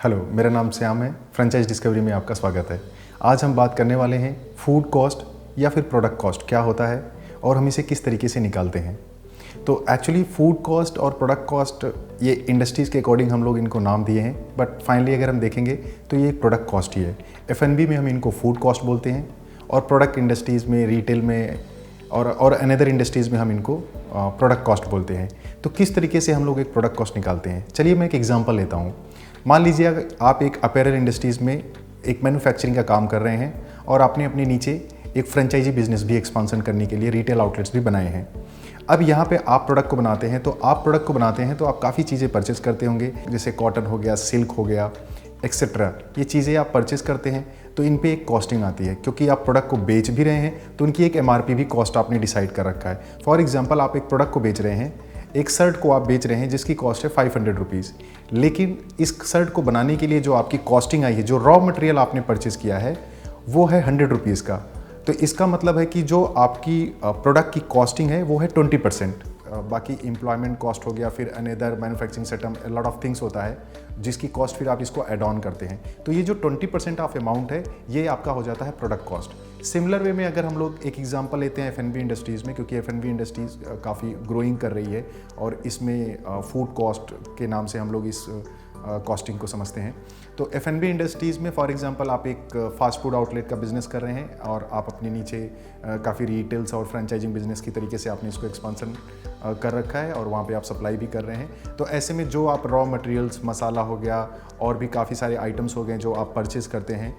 Hello, मेरा नाम श्याम है। फ्रेंचाइज डिस्कवरी में आपका स्वागत है। आज हम बात करने वाले हैं फूड कॉस्ट या फिर प्रोडक्ट कॉस्ट क्या होता है और हम इसे किस तरीके से निकालते हैं। तो एक्चुअली फूड कॉस्ट और प्रोडक्ट कॉस्ट ये इंडस्ट्रीज़ के अकॉर्डिंग हम लोग इनको नाम दिए हैं, बट फाइनली अगर हम देखेंगे तो ये एक प्रोडक्ट कॉस्ट ही है। F&B में हम इनको फूड कॉस्ट बोलते हैं और प्रोडक्ट इंडस्ट्रीज़ में, रिटेल में और अनदर इंडस्ट्रीज़ में हम इनको प्रोडक्ट कॉस्ट बोलते हैं। तो किस तरीके से हम लोग एक प्रोडक्ट कॉस्ट निकालते हैं, चलिए मैं एक एग्जांपल लेता हूँ। मान लीजिए अगर आप एक अपैरल इंडस्ट्रीज़ में एक मैन्युफैक्चरिंग का काम कर रहे हैं और आपने अपने नीचे एक फ्रेंचाइजी बिजनेस भी एक्सपांसन करने के लिए रिटेल आउटलेट्स भी बनाए हैं। अब यहाँ पे आप प्रोडक्ट को बनाते हैं तो आप काफ़ी चीज़ें परचेस करते होंगे, जैसे कॉटन हो गया, सिल्क हो गया, एक्सेट्रा। ये चीज़ें आप परचेस करते हैं तो इन पे एक कॉस्टिंग आती है, क्योंकि आप प्रोडक्ट को बेच भी रहे हैं तो उनकी एक MRP भी कॉस्ट आपने डिसाइड कर रखा है। फॉर एग्जांपल, आप एक प्रोडक्ट को बेच रहे हैं, एक शर्ट को आप बेच रहे हैं जिसकी कॉस्ट है 500 रुपीज़, लेकिन इस शर्ट को बनाने के लिए जो आपकी कॉस्टिंग आई है, जो रॉ मटेरियल आपने परचेस किया है, वो है 100 रुपीज़ का। तो इसका मतलब है कि जो आपकी प्रोडक्ट की कॉस्टिंग है वो है 20%। बाकी एम्प्लॉयमेंट कॉस्ट हो गया, फिर another manufacturing setup, lot of things होता है जिसकी कॉस्ट फिर आप इसको ऐड ऑन करते हैं। तो ये जो 20% ऑफ अमाउंट है ये आपका हो जाता है प्रोडक्ट कॉस्ट। सिमिलर वे में अगर हम लोग एक एग्जांपल लेते हैं F&B इंडस्ट्रीज़ में, क्योंकि F&B इंडस्ट्रीज़ काफ़ी ग्रोइंग कर रही है और इसमें फूड कॉस्ट के नाम से हम लोग इस कॉस्टिंग को समझते हैं। तो F&B इंडस्ट्रीज़ में फॉर एग्जांपल आप एक फास्ट फूड आउटलेट का बिज़नेस कर रहे हैं और आप अपने नीचे काफ़ी रिटेल्स और फ्रेंचाइजिंग बिजनेस की तरीके से आपने इसको एक्सपांसन कर रखा है और वहाँ पे आप सप्लाई भी कर रहे हैं। तो ऐसे में जो आप रॉ मटेरियल्स, मसाला हो गया और भी काफ़ी सारे आइटम्स हो गए जो आप परचेज़ करते हैं,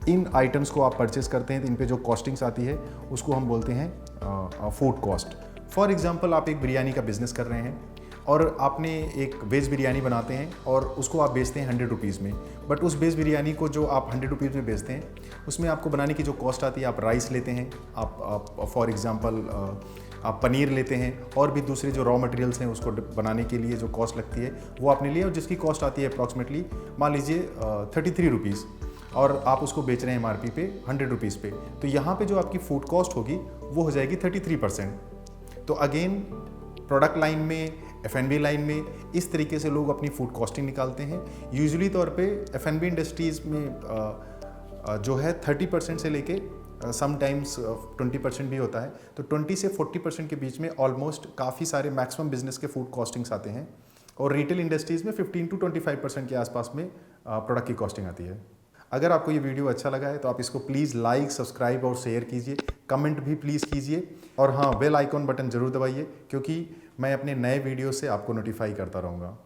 इन आइटम्स को आप परचेज़ करते हैं तो इन पे जो कॉस्टिंग्स आती है उसको हम बोलते हैं फूड कॉस्ट। फॉर एग्जांपल, आप एक बिरयानी का बिज़नेस कर रहे हैं और आपने एक वेज बिरयानी बनाते हैं और उसको आप बेचते हैं 100 रुपीज़ में। बट उस वेज बिरयानी को जो आप 100 रुपीज़ में बेचते हैं उसमें आपको बनाने की जो कॉस्ट आती है, आप राइस लेते हैं, आप फॉर एग्जांपल आप पनीर लेते हैं और भी दूसरे जो रॉ मटेरियल्स हैं उसको बनाने के लिए जो कॉस्ट लगती है वो आपने लिए, और जिसकी कॉस्ट आती है अप्रॉक्सीमेटली मान लीजिए 33 रुपीज़, और आप उसको बेच रहे हैं MRP पे 100 रुपीज़ पे। तो यहाँ पे जो आपकी फूड कॉस्ट होगी वो हो जाएगी 33%। तो अगेन प्रोडक्ट लाइन में, F&B लाइन में इस तरीके से लोग अपनी फूड कॉस्टिंग निकालते हैं। यूजुअली तौर पे F&B इंडस्ट्रीज़ में जो है 30% से लेके समटाइम्स 20% भी होता है। तो 20 से 40% के बीच में ऑलमोस्ट काफ़ी सारे मैक्सिमम बिजनेस के फूड कॉस्टिंग्स आते हैं, और रिटेल इंडस्ट्रीज़ में 15 to 25% के आसपास में प्रोडक्ट की कॉस्टिंग आती है। अगर आपको ये वीडियो अच्छा लगा है तो आप इसको प्लीज़ लाइक, सब्सक्राइब और शेयर कीजिए, कमेंट भी प्लीज़ कीजिए, और हाँ, बेल आइकॉन बटन ज़रूर दबाइए, क्योंकि मैं अपने नए वीडियो से आपको नोटिफाई करता रहूँगा।